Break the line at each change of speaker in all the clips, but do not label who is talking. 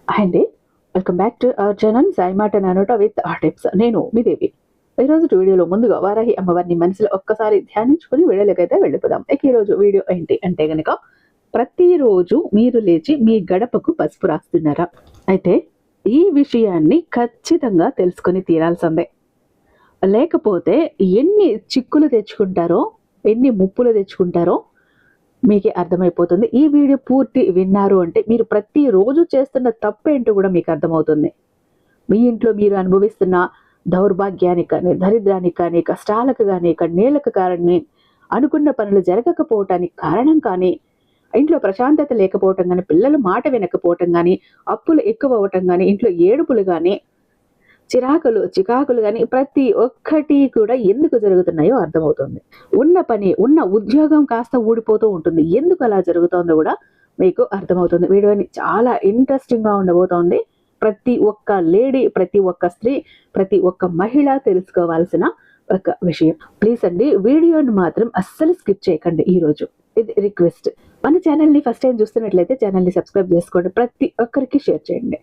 Hi అండి, welcome back to our channel Sai మాట నానోట with tips. నేను మీ దేవి. ఈరోజు వీడియోలో ముందుగా వారాహి అమ్మవారిని మనసులో ఒక్కసారి ధ్యానించుకుని వీడియోలకైతే వెళ్ళిపోదాం. ఈరోజు వీడియో ఏంటి అంటే గనక, ప్రతిరోజు మీరు లేచి మీ గడపకు పసుపు రాస్తున్నారా? అయితే ఈ విషయాన్ని ఖచ్చితంగా తెలుసుకొని తీరాల్సిందే. లేకపోతే ఎన్ని చిక్కులు తెచ్చుకుంటారో, ఎన్ని ముప్పులు తెచ్చుకుంటారో మీకే అర్థమైపోతుంది. ఈ వీడియో పూర్తి విన్నారు అంటే మీరు ప్రతిరోజు చేస్తున్న తప్పేంటో కూడా మీకు అర్థమవుతుంది. మీ ఇంట్లో మీరు అనుభవిస్తున్న దౌర్భాగ్యానికి కానీ, దరిద్రానికి కానీ, కష్టాలకు కానీ, కన్నీళ్లకు కానీ, అనుకున్న పనులు జరగకపోవటానికి కారణం కానీ, ఇంట్లో ప్రశాంతత లేకపోవటం కానీ, పిల్లలు మాట వినకపోవటం కానీ, అప్పులు ఎక్కువ అవ్వటం కానీ, ఇంట్లో ఏడుపులు కానీ, చిరాకులు చికాకులు కానీ, ప్రతి ఒక్కటి కూడా ఎందుకు జరుగుతున్నాయో అర్థమవుతుంది. ఉన్న పని, ఉన్న ఉద్యోగం కాస్త ఊడిపోతూ ఉంటుంది. ఎందుకు అలా జరుగుతుందో కూడా మీకు అర్థమవుతుంది. వీడియోని చాలా ఇంట్రెస్టింగ్గా ఉండబోతోంది. ప్రతి ఒక్క లేడీ, ప్రతి ఒక్క స్త్రీ, ప్రతి ఒక్క మహిళ తెలుసుకోవాల్సిన ఒక విషయం. ప్లీజ్ అండి, వీడియోని మాత్రం అస్సలు స్కిప్ చేయకండి. ఈరోజు ఇది రిక్వెస్ట్. మన ఛానల్ని ఫస్ట్ టైం చూస్తున్నట్లయితే ఛానల్ని సబ్స్క్రైబ్ చేసుకోండి. ప్రతి ఒక్కరికి షేర్ చేయండి.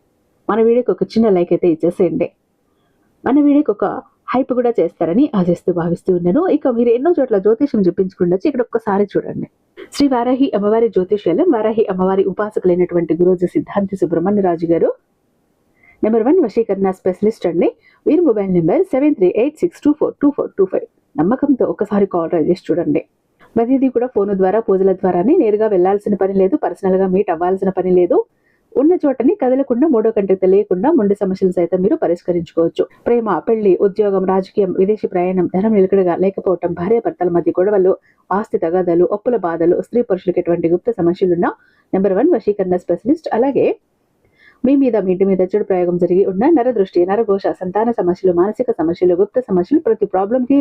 మన వీడియోకి ఒక చిన్న లైక్ అయితే ఇచ్చేసేయండి. మన వీడియోకి ఒక హైప్ కూడా చేస్తారని ఆశిస్తూ భావిస్తూ ఉన్నాను. ఇక మీరు ఎన్నో చోట్ల జ్యోతిష్యం చూపించుకుండొచ్చు. ఇక్కడ ఒక్కసారి చూడండి. శ్రీ వారాహి అమ్మవారి జ్యోతిష్యాలయం, వారాహి అమ్మవారి ఉపాసకులైనటువంటి గురూజీ సిద్ధాంతి సుబ్రహ్మణ్యరాజు గారు నెంబర్ 1 వశీకరణ స్పెషలిస్ట్ అండి. వీరి మొబైల్ నెంబర్ 7386242425. నమ్మకంతో ఒకసారి కాల్ ట్రై చేసి చూడండి. ప్రతిదీ కూడా ఫోన్ ద్వారా, పూజల ద్వారానే, నేరుగా వెళ్లాల్సిన పని లేదు, పర్సనల్ గా మీట్ అవ్వాల్సిన పని లేదు. ఉన్న చోటని కదలకుండా, మూడో కంటికి తెలియకుండా మొండి సమస్యలు సైతం మీరు పరిష్కరించుకోవచ్చు. ప్రేమ, పెళ్లి, ఉద్యోగం, రాజకీయం, విదేశీ ప్రయాణం, ధనం నిలకడగా లేకపోవటం, భార్యాభర్తల మధ్య గొడవలు, ఆస్తి తగాదాలు, అప్పుల బాధలు, స్త్రీ పురుషులకు ఎటువంటి గుప్త సమస్యలున్నా నెంబర్ 1 వశీకరణ స్పెషలిస్ట్. అలాగే మీ ఇంటి మీద చెడు ప్రయోగం జరిగి ఉన్న నరదృష్టి, నరఘోష, సంతాన సమస్యలు, మానసిక సమస్యలు, గుప్త సమస్యలు, ప్రతి ప్రాబ్లం కి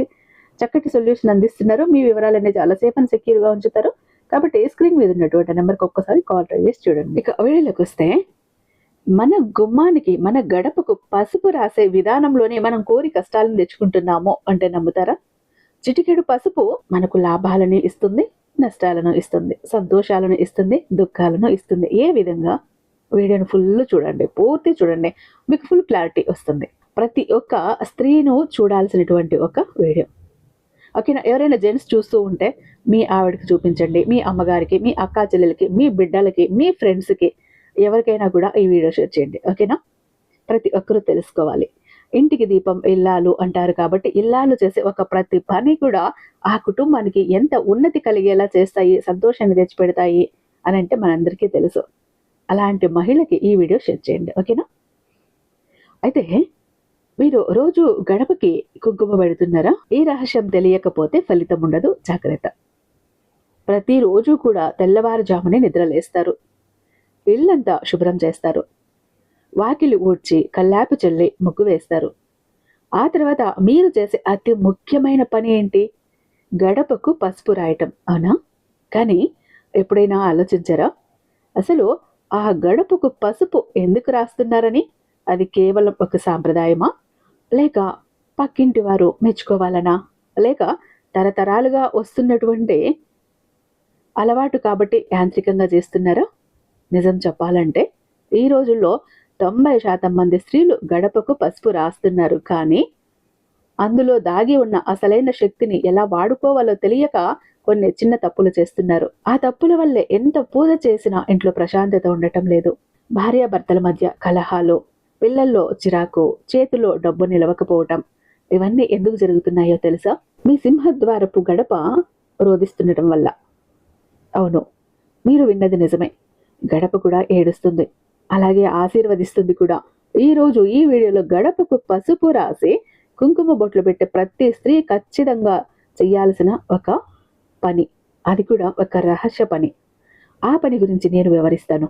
చక్కటి సొల్యూషన్ అందిస్తున్నారు. మీ వివరాలన్నీ చాలా సేఫ్ అండ్ సెక్యూర్ గా ఉంచుతారు. కాబట్టి స్క్రీన్ మీద ఉన్నటువంటి నెంబర్కి ఒక్కసారి కాల్ ట్రై చేసి చూడండి. ఇక వీడియోలోకి వస్తే, మన గుమ్మానికి, మన గడపకు పసుపు రాసే విధానంలోనే మనం కోరి కష్టాలను తెచ్చుకుంటున్నాము అంటే నమ్ముతారా? చిటికెడు పసుపు మనకు లాభాలను ఇస్తుంది, నష్టాలను ఇస్తుంది, సంతోషాలను ఇస్తుంది, దుఃఖాలను ఇస్తుంది. ఏ విధంగా? వీడియోని ఫుల్ చూడండి, పూర్తి చూడండి, మీకు ఫుల్ క్లారిటీ వస్తుంది. ప్రతి ఒక్క స్త్రీను చూడాల్సినటువంటి ఒక వీడియో. ఓకేనా? ఎవరైనా జెంట్స్ చూస్తూ ఉంటే మీ ఆవిడకి చూపించండి, మీ అమ్మగారికి, మీ అక్కా చెల్లెలకి, మీ బిడ్డలకి, మీ ఫ్రెండ్స్కి, ఎవరికైనా కూడా ఈ వీడియో షేర్ చేయండి. ఓకేనా? ప్రతి ఒక్కరూ తెలుసుకోవాలి. ఇంటికి దీపం ఇల్లాలు అంటారు కాబట్టి, ఇల్లాలు చేసే ఒక ప్రతి పని కూడా ఆ కుటుంబానికి ఎంత ఉన్నతి కలిగేలా చేస్తాయి, సంతోషాన్ని తెచ్చిపెడతాయి అని అంటే మనందరికీ తెలుసు. అలాంటి మహిళకి ఈ వీడియో షేర్ చేయండి. ఓకేనా? అయితే మీరు రోజు గడపకి కుంకుమ పెడుతున్నారా? ఈ రహస్యం తెలియకపోతే ఫలితం ఉండదు, జాగ్రత్త. ప్రతిరోజు కూడా తెల్లవారుజామునే నిద్రలేస్తారు, ఇల్లంతా శుభ్రం చేస్తారు, వాకిలి ఊడ్చి కల్లాపి చల్లి ముగ్గు వేస్తారు. ఆ తర్వాత మీరు చేసే అతి ముఖ్యమైన పని ఏంటి? గడపకు పసుపు రాయటం. అవునా? కానీ ఎప్పుడైనా ఆలోచించారా అసలు ఆ గడపకు పసుపు ఎందుకు రాస్తున్నారని? అది కేవలం ఒక సాంప్రదాయమా, లేక పక్కింటి వారు మెచ్చుకోవాలనా, లేక తరతరాలుగా వస్తున్నటువంటి అలవాటు కాబట్టి యాంత్రికంగా చేస్తున్నారా? నిజం చెప్పాలంటే ఈ రోజుల్లో 90% మంది స్త్రీలు గడపకు పసుపు రాస్తున్నారు. కానీ అందులో దాగి ఉన్న అసలైన శక్తిని ఎలా వాడుకోవాలో తెలియక కొన్ని చిన్న తప్పులు చేస్తున్నారు. ఆ తప్పుల వల్లే ఎంత పూజ చేసినా ఇంట్లో ప్రశాంతత ఉండటం లేదు. భార్యాభర్తల మధ్య కలహాలు, పిల్లల్లో చిరాకు, చేతిలో డబ్బు నిలవకపోవటం, ఇవన్నీ ఎందుకు జరుగుతున్నాయో తెలుసా? మీ సింహద్వారపు గడప రోధిస్తుండటం వల్ల. అవును, మీరు విన్నది నిజమే. గడప కూడా ఏడుస్తుంది, అలాగే ఆశీర్వదిస్తుంది కూడా. ఈరోజు ఈ వీడియోలో గడపకు పసుపు రాసి కుంకుమ బొట్లు పెట్టే ప్రతి స్త్రీ ఖచ్చితంగా చేయాల్సిన ఒక పని, అది కూడా ఒక రహస్య పని. ఆ పని గురించి నేను వివరిస్తాను.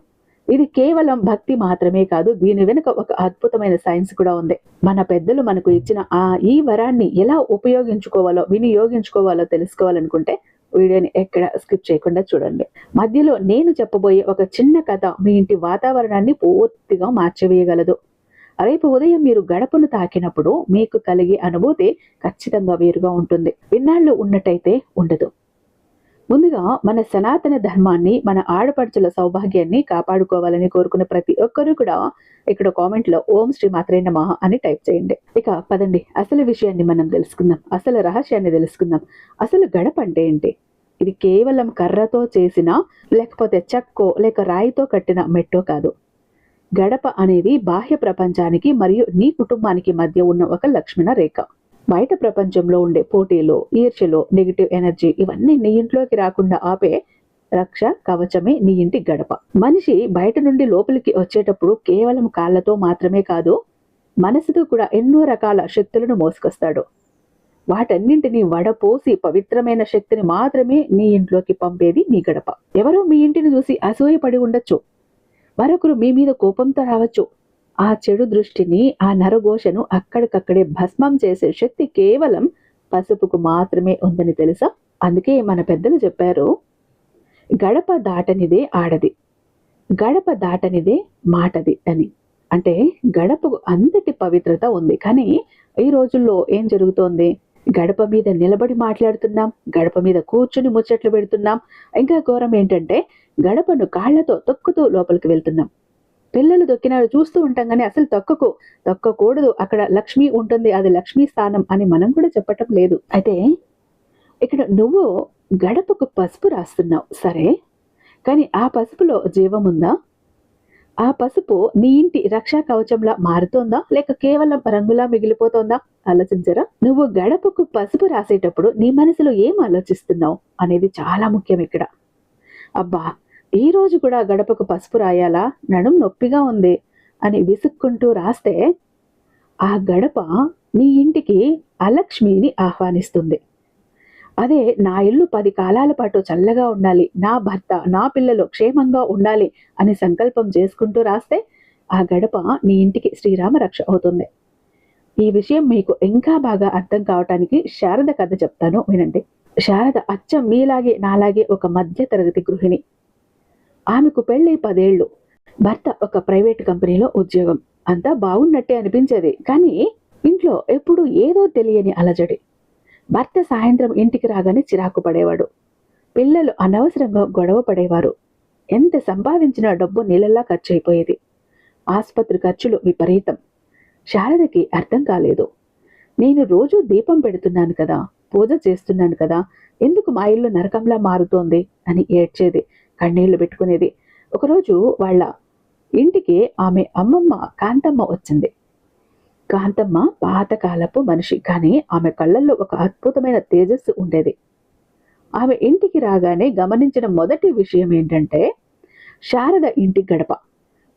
ఇది కేవలం భక్తి మాత్రమే కాదు, దీని వెనుక ఒక అద్భుతమైన సైన్స్ కూడా ఉంది. మన పెద్దలు మనకు ఇచ్చిన ఈ వరాన్ని ఎలా ఉపయోగించుకోవాలో, వినియోగించుకోవాలో తెలుసుకోవాలనుకుంటే వీడియోని ఎక్కడ స్కిప్ చేయకుండా చూడండి. మధ్యలో నేను చెప్పబోయే ఒక చిన్న కథ మీ ఇంటి వాతావరణాన్ని పూర్తిగా మార్చివేయగలదు. రేపు ఉదయం మీరు గడపను తాకినప్పుడు మీకు కలిగే అనుభూతి ఖచ్చితంగా వేరుగా ఉంటుంది. ఇన్నాళ్ళు ఉన్నట్టయితే ఉండదు. ముందుగా మన సనాతన ధర్మాన్ని, మన ఆడపడుచుల సౌభాగ్యాన్ని కాపాడుకోవాలని కోరుకున్న ప్రతి ఒక్కరూ కూడా ఇక్కడ కామెంట్ లో ఓం శ్రీ మాత్రే నమః అని టైప్ చేయండి. ఇక పదండి, అసలు విషయాన్ని మనం తెలుసుకుందాం, అసలు రహస్యాన్ని తెలుసుకుందాం. అసలు గడప అంటే ఏంటి? ఇది కేవలం కర్రతో చేసిన, లేకపోతే చెక్కో లేక రాయితో కట్టిన మెట్టో కాదు. గడప అనేది బాహ్య ప్రపంచానికి మరియు నీ కుటుంబానికి మధ్య ఉన్న ఒక లక్ష్మణ రేఖ. బయట ప్రపంచంలో ఉండే పోటీలు, ఈర్ష్యలు, నెగిటివ్ ఎనర్జీ ఇవన్నీ నీ ఇంట్లోకి రాకుండా ఆపే రక్ష కవచమే నీ ఇంటి గడప. మనిషి బయట నుండి లోపలికి వచ్చేటప్పుడు కేవలం కాళ్ళతో మాత్రమే కాదు, మనసుతో కూడా ఎన్నో రకాల శక్తులను మోసుకొస్తాడు. వాటన్నింటినీ వడపోసి పవిత్రమైన శక్తిని మాత్రమే నీ ఇంట్లోకి పంపేది మీ గడప. ఎవరో మీ ఇంటిని చూసి అసూయపడి ఉండొచ్చు, మరొకరు మీ మీద కోపంతో రావచ్చు. ఆ చెడు దృష్టిని, ఆ నరఘోషను అక్కడికక్కడే భస్మం చేసే శక్తి కేవలం పసుపుకు మాత్రమే ఉందని తెలుసా? అందుకే మన పెద్దలు చెప్పారు, గడప దాటనిదే ఆడది, గడప దాటనిదే మాటది అని. అంటే గడపకు అంతటి పవిత్రత ఉంది. కానీ ఈ రోజుల్లో ఏం జరుగుతోంది? గడప మీద నిలబడి మాట్లాడుతున్నాం, గడప మీద కూర్చుని ముచ్చట్లు పెడుతున్నాం. ఇంకా ఘోరం ఏంటంటే గడపను కాళ్లతో తొక్కుతూ లోపలికి వెళ్తున్నాం. పిల్లలు దొక్కినాడు చూస్తూ ఉంటాం, కానీ అసలు తొక్కకూడదు, అక్కడ లక్ష్మి ఉంటుంది, అది లక్ష్మీ స్థానం అని మనం కూడా చెప్పటం లేదు. అయితే ఇక్కడ నువ్వు గడపకు పసుపు రాస్తున్నావు సరే, కానీ ఆ పసుపులో జీవం ఉందా? ఆ పసుపు నీ ఇంటి రక్షా కవచంలా మారుతోందా, లేక కేవలం రంగులా మిగిలిపోతోందా? ఆలోచించరా? నువ్వు గడపకు పసుపు రాసేటప్పుడు నీ మనసులో ఏం ఆలోచిస్తున్నావు అనేది చాలా ముఖ్యం ఇక్కడ. అబ్బా, ఈ రోజు కూడా గడపకు పసుపు రాయాలా, నడుం నొప్పిగా ఉంది అని విసుక్కుంటూ రాస్తే ఆ గడప నీ ఇంటికి అలక్ష్మిని ఆహ్వానిస్తుంది. అదే నా ఇల్లు 10 కాలాల పాటు చల్లగా ఉండాలి, నా భర్త నా పిల్లలు క్షేమంగా ఉండాలి అని సంకల్పం చేసుకుంటూ రాస్తే ఆ గడప నీ ఇంటికి శ్రీరామ రక్ష అవుతుంది. ఈ విషయం మీకు ఇంకా బాగా అర్థం కావటానికి శారద కథ చెప్తాను, వినండి. శారద అచ్చం మీలాగే నాలాగే ఒక మధ్య తరగతి గృహిణి. ఆమెకు పెళ్ళై 10 ఏళ్ళు. భర్త ఒక ప్రైవేట్ కంపెనీలో ఉద్యోగం. అంతా బాగున్నట్టే అనిపించేది, కానీ ఇంట్లో ఎప్పుడు ఏదో తెలియని అలజడి. భర్త సాయంత్రం ఇంటికి రాగానే చిరాకు పడేవాడు. పిల్లలు అనవసరంగా గొడవ పడేవారు. ఎంత సంపాదించిన డబ్బు నీళ్ళలా ఖర్చు అయిపోయేది. ఆసుపత్రి ఖర్చులు విపరీతం. శారదకి అర్థం కాలేదు. నేను రోజు దీపం పెడుతున్నాను కదా, పూజ చేస్తున్నాను కదా, ఎందుకు మా ఇల్లు నరకంలా మారుతోంది అని ఏడ్చేది, కన్నీళ్లు పెట్టుకునేది. ఒకరోజు వాళ్ళ ఇంటికి ఆమె అమ్మమ్మ కాంతమ్మ వచ్చింది. కాంతమ్మ పాతకాలపు మనిషి, కానీ ఆమె కళ్ళల్లో ఒక అద్భుతమైన తేజస్సు ఉండేది. ఆమె ఇంటికి రాగానే గమనించిన మొదటి విషయం ఏంటంటే శారద ఇంటి గడప.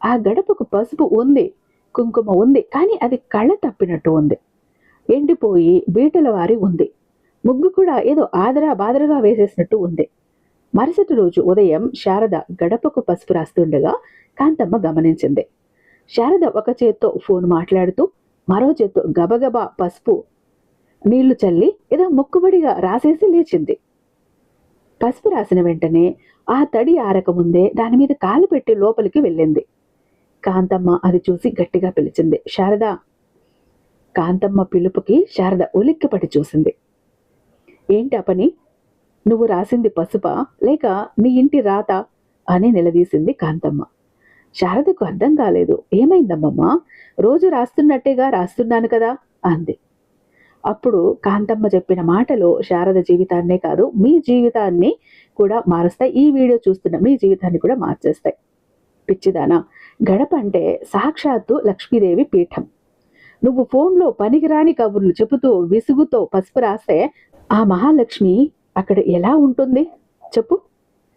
ఆ గడపకు పసుపు ఉంది, కుంకుమ ఉంది, కానీ అది కళ తప్పినట్టు ఉంది. ఎండిపోయి బీటల వారి ఉంది. ముగ్గు కూడా ఏదో ఆదరా బాదరగా వేసేసినట్టు ఉంది. మరుసటి రోజు ఉదయం శారద గడపకు పసుపు రాస్తుండగా కాంతమ్మ గమనించింది. శారద ఒక చేత్తో ఫోన్ మాట్లాడుతూ మరో చేత్తో గబగబా పసుపు నీళ్లు చల్లి ఏదో మొక్కుబడిగా రాసేసి లేచింది. పసుపు రాసిన వెంటనే ఆ తడి ఆరకముందే దాని మీద కాలు పెట్టి లోపలికి వెళ్ళింది. కాంతమ్మ అది చూసి గట్టిగా పిలిచింది, శారద. కాంతమ్మ పిలుపుకి శారద ఉలిక్కిపడి చూసింది. ఏంటి ఆ పని? నువ్వు రాసింది పసుపా లేక నీ ఇంటి రాత అని నిలదీసింది కాంతమ్మ. శారదకు అర్థం కాలేదు. ఏమైందమ్మమ్మా? రోజు రాస్తున్నట్టేగా రాస్తున్నాను కదా అంది. అప్పుడు కాంతమ్మ చెప్పిన మాటలు శారద జీవితాన్నే కాదు, మీ జీవితాన్ని కూడా మారుస్తాయి. ఈ వీడియో చూస్తున్న మీ జీవితాన్ని కూడా మార్చేస్తాయి. పిచ్చిదానా, గడప అంటే సాక్షాత్తు లక్ష్మీదేవి పీఠం. నువ్వు ఫోన్లో పనికిరాని కబుర్లు చెబుతూ విసుగుతో పసుపు రాస్తే ఆ మహాలక్ష్మి అక్కడ ఎలా ఉంటుంది చెప్పు?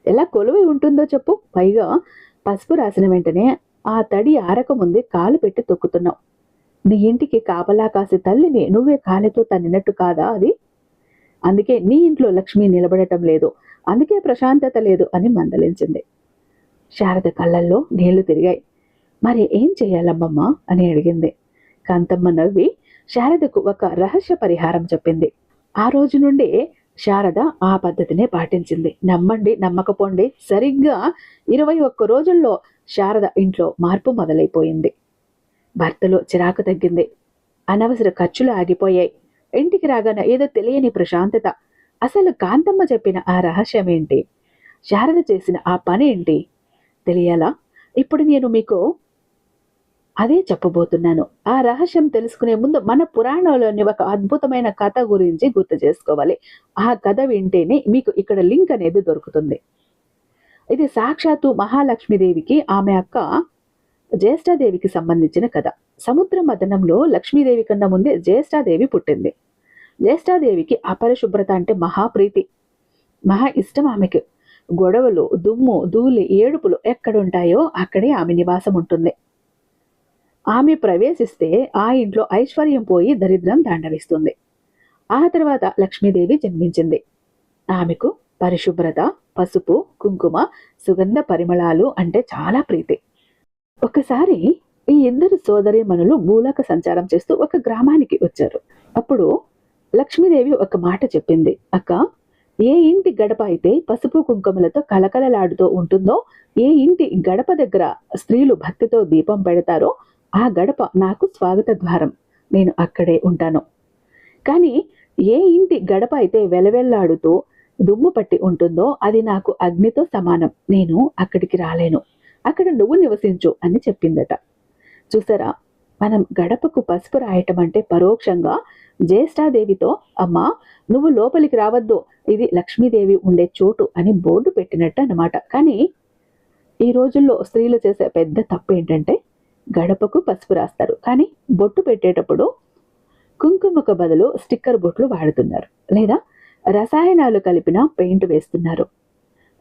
ఎలా కొలువై ఉంటుందో చెప్పు? పైగా పసుపు రాసిన వెంటనే ఆ తడి ఆరకముందే కాలు పెట్టి తొక్కుతున్నావు. నీ ఇంటికి కాపలా కాసే తల్లిని నువ్వే కాలితో తన్నినట్టు కాదా అది? అందుకే నీ ఇంట్లో లక్ష్మి నిలబడటం లేదు, అందుకే ప్రశాంతత లేదు అని మందలించింది. శారద కళ్ళల్లో నీళ్లు తిరిగాయి. మరి ఏం చెయ్యాలమ్మమ్మ అని అడిగింది. కాంతమ్మ నవ్వి శారదకు ఒక రహస్య పరిహారం చెప్పింది. ఆ రోజు నుండి శారద ఆ పద్ధతినే పాటించింది. నమ్మండి నమ్మకపోండి, సరిగ్గా 21 రోజుల్లో శారద ఇంట్లో మార్పు మొదలైపోయింది. భర్తలో చిరాకు తగ్గింది. అనవసర ఖర్చులు ఆగిపోయాయి. ఇంటికి రాగానే ఏదో తెలియని ప్రశాంతత. అసలు కాంతమ్మ చెప్పిన ఆ రహస్యం ఏంటి? శారద చేసిన ఆ పని ఏంటి తెలియాలా? ఇప్పుడు నేను మీకు అదే చెప్పబోతున్నాను. ఆ రహస్యం తెలుసుకునే ముందు మన పురాణంలోని ఒక అద్భుతమైన కథ గురించి గుర్తు చేసుకోవాలి. ఆ కథ వింటేనే మీకు ఇక్కడ లింక్ అనేది దొరుకుతుంది. ఇది సాక్షాత్తు మహాలక్ష్మీదేవికి ఆమె అక్క జ్యేష్ఠాదేవికి సంబంధించిన కథ. సముద్ర మథనంలో లక్ష్మీదేవి కన్నా ముందే జ్యేష్ఠాదేవి పుట్టింది. జ్యేష్ఠాదేవికి అపరిశుభ్రత అంటే మహాప్రీతి, మహా ఇష్టం ఆమెకి. గొడవలు, దుమ్ము, ధూళి, ఏడుపులు ఎక్కడుంటాయో అక్కడే ఆమె నివాసం ఉంటుంది. ఆమె ప్రవేశిస్తే ఆ ఇంట్లో ఐశ్వర్యం పోయి దరిద్రం తాండవిస్తుంది. ఆ తర్వాత లక్ష్మీదేవి జన్మించింది. ఆమెకు పరిశుభ్రత, పసుపు, కుంకుమ, సుగంధ పరిమళాలు అంటే చాలా ప్రీతి. ఒకసారి ఈ ఇద్దరు సోదరీమణులు భూలోక సంచారం చేస్తూ ఒక గ్రామానికి వచ్చారు. అప్పుడు లక్ష్మీదేవి ఒక మాట చెప్పింది. అక్క, ఏ ఇంటి గడప అయితే పసుపు కుంకుమలతో కలకలలాడుతూ ఉంటుందో, ఏ ఇంటి గడప దగ్గర స్త్రీలు భక్తితో దీపం పెడతారో ఆ గడప నాకు స్వాగత ద్వారం, నేను అక్కడే ఉంటాను. కానీ ఏ ఇంటి గడప అయితే వెలవెల్లాడుతూ దుమ్ము పట్టి ఉంటుందో అది నాకు అగ్నితో సమానం, నేను అక్కడికి రాలేను, అక్కడ నువ్వు నివసించు అని చెప్పిందట. చూసారా, మనం గడపకు పసుపు రాయటం అంటే పరోక్షంగా జ్యేష్ఠాదేవితో అమ్మా నువ్వు లోపలికి రావద్దు, ఇది లక్ష్మీదేవి ఉండే చోటు అని బోర్డు పెట్టినట్టు అన్నమాట. కానీ ఈ రోజుల్లో స్త్రీలు చేసే పెద్ద తప్పు ఏంటంటే గడపకు పసుపు రాస్తారు, కానీ బొట్టు పెట్టేటప్పుడు కుంకుమకు బదులు స్టిక్కర్ బొట్లు వాడుతున్నారు, లేదా రసాయనాలు కలిపిన పెయింట్ వేస్తున్నారు.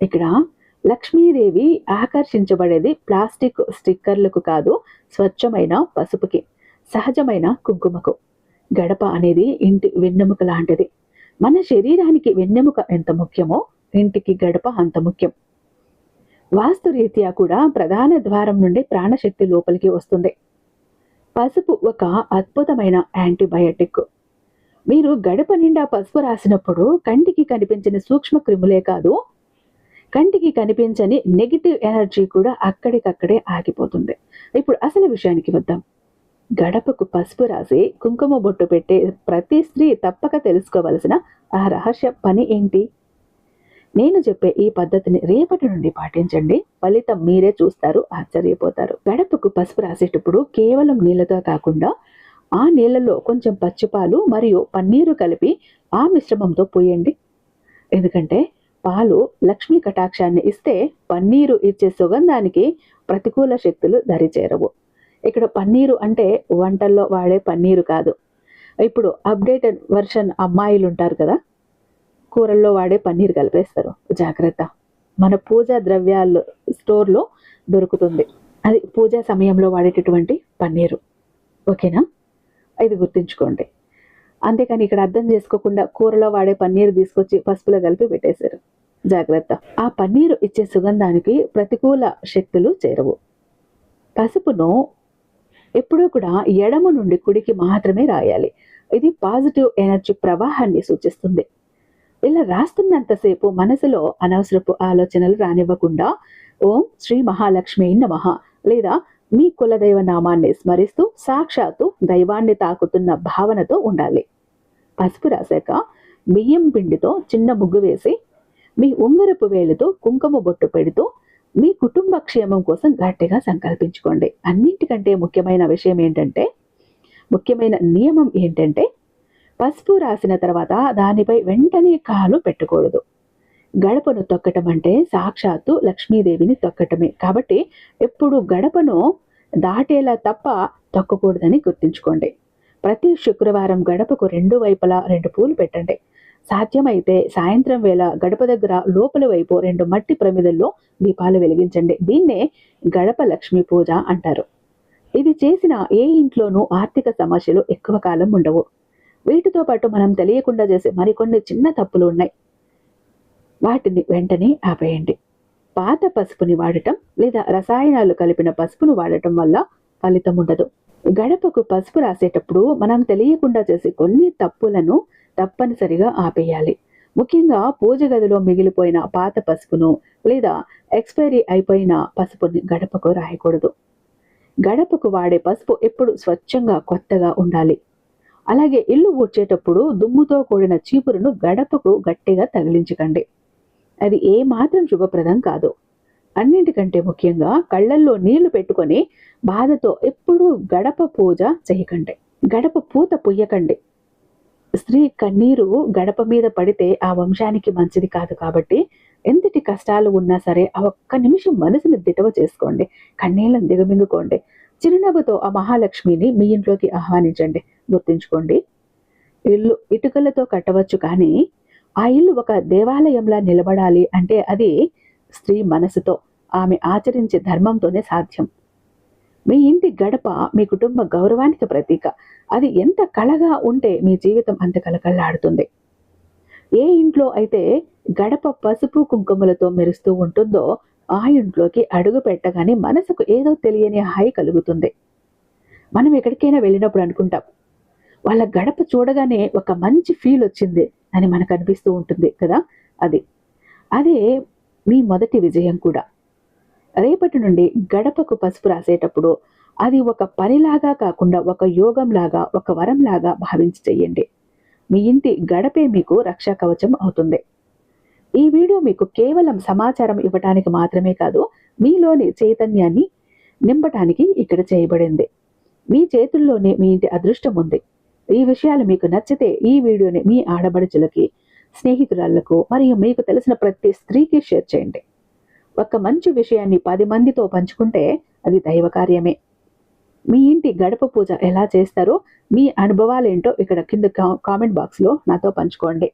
ఇక్కడ లక్ష్మీదేవి ఆకర్షించబడేది ప్లాస్టిక్ స్టిక్కర్లకు కాదు, స్వచ్ఛమైన పసుపుకి, సహజమైన కుంకుమకు. గడప అనేది ఇంటి వెన్నెముక లాంటిది. మన శరీరానికి వెన్నెముక ఎంత ముఖ్యమో ఇంటికి గడప అంత ముఖ్యం. వాస్తు రీత్యా కూడా ప్రధాన ద్వారం నుండి ప్రాణశక్తి లోపలికి వస్తుంది. పసుపు ఒక అద్భుతమైన యాంటీబయాటిక్. మీరు గడప నిండా పసుపు రాసినప్పుడు కంటికి కనిపించిన సూక్ష్మ క్రిములే కాదు, కంటికి కనిపించని నెగిటివ్ ఎనర్జీ కూడా అక్కడికక్కడే ఆగిపోతుంది. ఇప్పుడు అసలు విషయానికి వద్దాం. గడపకు పసుపు రాసి కుంకుమ బొట్టు పెట్టే ప్రతి స్త్రీ తప్పక తెలుసుకోవలసిన ఆ రహస్య పని ఏంటి? నేను చెప్పే ఈ పద్ధతిని రేపటి నుండి పాటించండి, ఫలితం మీరే చూస్తారు, ఆశ్చర్యపోతారు. గడపకు పసుపు రాసేటప్పుడు కేవలం నీళ్ళతో కాకుండా ఆ నీళ్ళలో కొంచెం పచ్చిపాలు మరియు పన్నీరు కలిపి ఆ మిశ్రమంతో పోయండి. ఎందుకంటే పాలు లక్ష్మీ కటాక్షాన్ని ఇస్తే పన్నీరు ఇచ్చే సుగంధానికి ప్రతికూల శక్తులు దరిచేరవు. ఇక్కడ పన్నీరు అంటే వంటల్లో వాడే పన్నీరు కాదు. ఇప్పుడు అప్డేటెడ్ వర్షన్ అమ్మాయిలు ఉంటారు కదా, కూరల్లో వాడే పన్నీరు కలిపేస్తారు. జాగ్రత్త, మన పూజా ద్రవ్యాలు స్టోర్లో దొరుకుతుంది, అది పూజా సమయంలో వాడేటటువంటి పన్నీరు. ఓకేనా, ఇది గుర్తుంచుకోండి. అంతేకాని ఇక్కడ అర్థం చేసుకోకుండా కూరలో వాడే పన్నీరు తీసుకొచ్చి పసుపులో కలిపి పెట్టేశారు. జాగ్రత్త, ఆ పన్నీరు ఇచ్చే సుగంధానికి ప్రతికూల శక్తులు చేరవు. పసుపును ఎప్పుడూ కూడా ఎడమ నుండి కుడికి మాత్రమే రాయాలి. ఇది పాజిటివ్ ఎనర్జీ ప్రవాహాన్ని సూచిస్తుంది. ఇలా రాస్తున్నంతసేపు మనసులో అనవసరపు ఆలోచనలు రానివ్వకుండా ఓం శ్రీ మహాలక్ష్మి నమః లేదా మీ కులదైవ నామాన్ని స్మరిస్తూ సాక్షాత్తు దైవాన్ని తాకుతున్న భావనతో ఉండాలి. పసుపు రాశాక బియ్యం పిండితో చిన్న ముగ్గు వేసి మీ ఉంగరపు వేలుతో కుంకుమ బొట్టు పెడుతూ మీ కుటుంబ క్షేమం కోసం గట్టిగా సంకల్పించుకోండి. అన్నింటికంటే ముఖ్యమైన విషయం ఏంటంటే, ముఖ్యమైన నియమం ఏంటంటే, పసుపు రాసిన తర్వాత దానిపై వెంటనే కాలు పెట్టకూడదు. గడపను తొక్కటం అంటే సాక్షాత్తు లక్ష్మీదేవిని తొక్కటమే. కాబట్టి ఎప్పుడు గడపను దాటేలా తప్ప తొక్కకూడదని గుర్తుంచుకోండి. ప్రతి శుక్రవారం గడపకు 2 వైపులా 2 పూలు పెట్టండి. సాధ్యమైతే సాయంత్రం వేళ గడప దగ్గర లోపలి వైపు 2 మట్టి ప్రమిదల్లో దీపాలు వెలిగించండి. దీన్నే గడప లక్ష్మీ పూజ అంటారు. ఇది చేసిన ఏ ఇంట్లోనూ ఆర్థిక సమస్యలు ఎక్కువ కాలం ఉండవు. వీటితో పాటు మనం తెలియకుండా చేసే మరికొన్ని చిన్న తప్పులు ఉన్నాయి, వాటిని వెంటనే ఆపేయండి. పాత పసుపుని వాడటం లేదా రసాయనాలు కలిపిన పసుపును వాడటం వల్ల ఫలితం ఉండదు. గడపకు పసుపు రాసేటప్పుడు మనం తెలియకుండా చేసే కొన్ని తప్పులను తప్పనిసరిగా ఆపేయాలి. ముఖ్యంగా పూజ గదిలో మిగిలిపోయిన పాత పసుపును లేదా ఎక్స్పైరీ అయిపోయిన పసుపుని గడపకు రాయకూడదు. గడపకు వాడే పసుపు ఎప్పుడు స్వచ్ఛంగా కొత్తగా ఉండాలి. అలాగే ఇల్లు ఊడ్చేటప్పుడు దుమ్ముతో కూడిన చీపురును గడపకు గట్టిగా తగిలించకండి. అది ఏ మాత్రం శుభప్రదం కాదు. అన్నింటికంటే ముఖ్యంగా కళ్ళల్లో నీళ్లు పెట్టుకొని బాధతో ఎప్పుడూ గడప పూజ చేయకండి. గడప పూత పుయ్యకండి. స్త్రీ కన్నీరు గడప మీద పడితే ఆ వంశానికి మంచిది కాదు. కాబట్టి ఎంతటి కష్టాలు ఉన్నా సరే ఆ ఒక్క నిమిషం మనసుని దిటవ చేసుకోండి, కన్నీళ్ళని దిగమింగుకోండి. చిరునవ్వుతో ఆ మహాలక్ష్మిని మీ ఇంట్లోకి ఆహ్వానించండి. గుర్తుంచుకోండి, ఇల్లు ఇటుకలతో కట్టవచ్చు, కానీ ఆ ఇల్లు ఒక దేవాలయంలా నిలబడాలి అంటే అది స్త్రీ మనసుతో, ఆమె ఆచరించే ధర్మంతోనే సాధ్యం. మీ ఇంటి గడప మీ కుటుంబ గౌరవానికి ప్రతీక. అది ఎంత కళగా ఉంటే మీ జీవితం అంత కలకల్లాడుతుంది. ఏ ఇంట్లో అయితే గడప పసుపు కుంకుమలతో మెరుస్తూ ఉంటుందో ఆ ఇంట్లోకి అడుగు పెట్టగానే మనసుకు ఏదో తెలియని హాయి కలుగుతుంది. మనం ఎక్కడికైనా వెళ్ళినప్పుడు అనుకుంటాం, వాళ్ళ గడప చూడగానే ఒక మంచి ఫీల్ వచ్చింది అని మనకు అనిపిస్తూ ఉంటుంది కదా. అది అదే మీ మొదటి విజయం కూడా. రేపటి నుండి గడపకు పసుపు రాసేటప్పుడు అది ఒక పనిలాగా కాకుండా ఒక యోగంలాగా, ఒక వరంలాగా భావించి చెయ్యండి. మీ ఇంటి గడపే మీకు రక్షా కవచం అవుతుంది. ఈ వీడియో మీకు కేవలం సమాచారం ఇవ్వటానికి మాత్రమే కాదు, మీలోని చైతన్యాన్ని నింపటానికి ఇక్కడ చేయబడింది. మీ చేతుల్లోనే మీ ఇంటి అదృష్టం ఉంది. ఈ విషయాలు మీకు నచ్చితే ఈ వీడియోని మీ ఆడబడుచులకి, స్నేహితురాళ్లకు మరియు మీకు తెలిసిన ప్రతి స్త్రీకి షేర్ చేయండి. ఒక మంచి విషయాన్ని 10 మందితో పంచుకుంటే అది దైవ కార్యమే. మీ ఇంటి గడప పూజ ఎలా చేస్తారో మీ అనుభవాలేంటో ఇక్కడ కింద కామెంట్ బాక్స్లో నాతో పంచుకోండి.